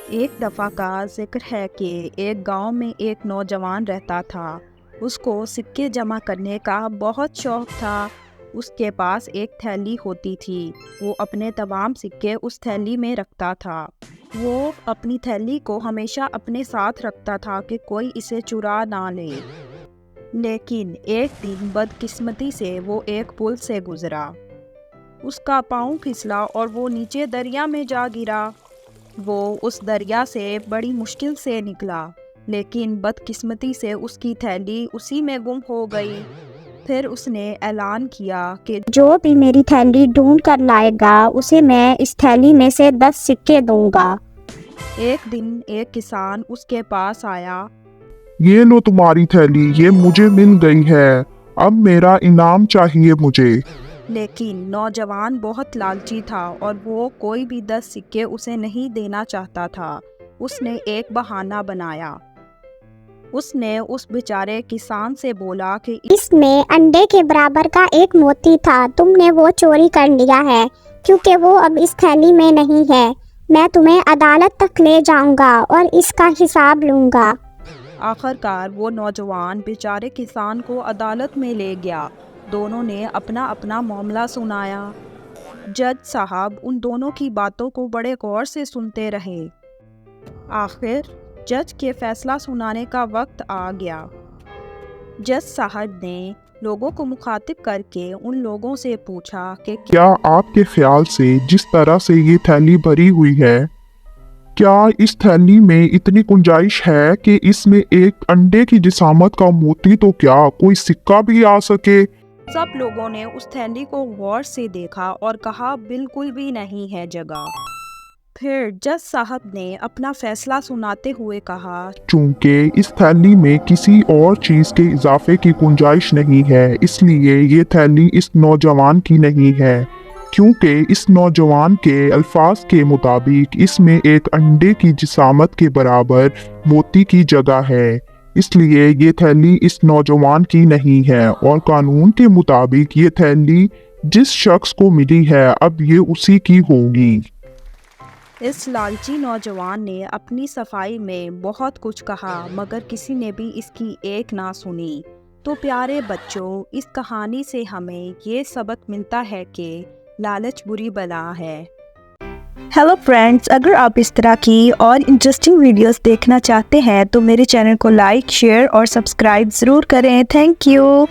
ایک دفعہ کا ذکر ہے کہ ایک گاؤں میں ایک نوجوان رہتا تھا۔ اس کو سکے جمع کرنے کا بہت شوق تھا۔ اس کے پاس ایک تھیلی ہوتی تھی۔ وہ اپنے تمام سکے اس تھیلی میں رکھتا تھا۔ وہ اپنی تھیلی کو ہمیشہ اپنے ساتھ رکھتا تھا کہ کوئی اسے چرا نہ لے۔ لیکن ایک دن بدقسمتی سے وہ ایک پل سے گزرا۔ اس کا پاؤں پھسلا اور وہ نیچے دریا میں جا گرا۔ وہ اس دریا سے بڑی مشکل سے نکلا، لیکن بدقسمتی سے اس کی تھیلی اسی میں گم ہو گئی۔ پھر اس نے اعلان کیا کہ جو بھی میری تھیلی ڈھونڈ کر لائے گا اسے میں اس تھیلی میں سے 10 سکے دوں گا۔ ایک دن ایک کسان اس کے پاس آیا۔ یہ لو تمہاری تھیلی، یہ مجھے مل گئی ہے، اب میرا انعام چاہیے مجھے۔ لیکن نوجوان بہت لالچی تھا اور وہ کوئی بھی 10 سکے اسے نہیں دینا چاہتا تھا۔ اس نے ایک بہانہ بنایا۔ اس نے اس بیچارے کسان سے بولا کہ اس میں انڈے کے برابر کا ایک موتی تھا، تم نے وہ چوری کر لیا ہے، کیونکہ وہ اب اس تھیلی میں نہیں ہے۔ میں تمہیں عدالت تک لے جاؤں گا اور اس کا حساب لوں گا۔ آخر کار وہ نوجوان بیچارے کسان کو عدالت میں لے گیا۔ دونوں نے اپنا اپنا معاملہ سنایا۔ جج صاحب ان دونوں کی باتوں کو بڑے غور سے سنتے رہے۔ آخر جج کے فیصلہ سنانے کا وقت آ گیا۔ جج صاحب نے لوگوں کو مخاطب کر کے ان لوگوں سے پوچھا کہ کیا آپ کے خیال سے جس طرح سے یہ تھیلی بھری ہوئی ہے، کیا اس تھیلی میں اتنی گنجائش ہے کہ اس میں ایک انڈے کی جسامت کا موتی تو کیا کوئی سکہ بھی آ سکے؟ سب لوگوں نے اس تھیلی کو غور سے دیکھا اور کہا بالکل بھی نہیں ہے جگہ۔ پھر جج صاحب نے اپنا فیصلہ سناتے ہوئے کہا، چونکہ اس تھیلی میں کسی اور چیز کے اضافے کی گنجائش نہیں ہے، اس لیے یہ تھیلی اس نوجوان کی نہیں ہے، کیونکہ اس نوجوان کے الفاظ کے مطابق اس میں ایک انڈے کی جسامت کے برابر موتی کی جگہ ہے، اس لیے یہ تھیلی اس نوجوان کی نہیں ہے، اور قانون کے مطابق یہ تھیلی جس شخص کو ملی ہے اب یہ اسی کی ہوگی۔ اس لالچی نوجوان نے اپنی صفائی میں بہت کچھ کہا مگر کسی نے بھی اس کی ایک نہ سنی۔ تو پیارے بچوں، اس کہانی سے ہمیں یہ سبق ملتا ہے کہ لالچ بری بلا ہے۔ ہیلو فرینڈز، اگر آپ اس طرح کی اور انٹرسٹنگ ویڈیوز دیکھنا چاہتے ہیں تو میرے چینل کو لائک، شیئر اور سبسکرائب ضرور کریں۔ Thank you.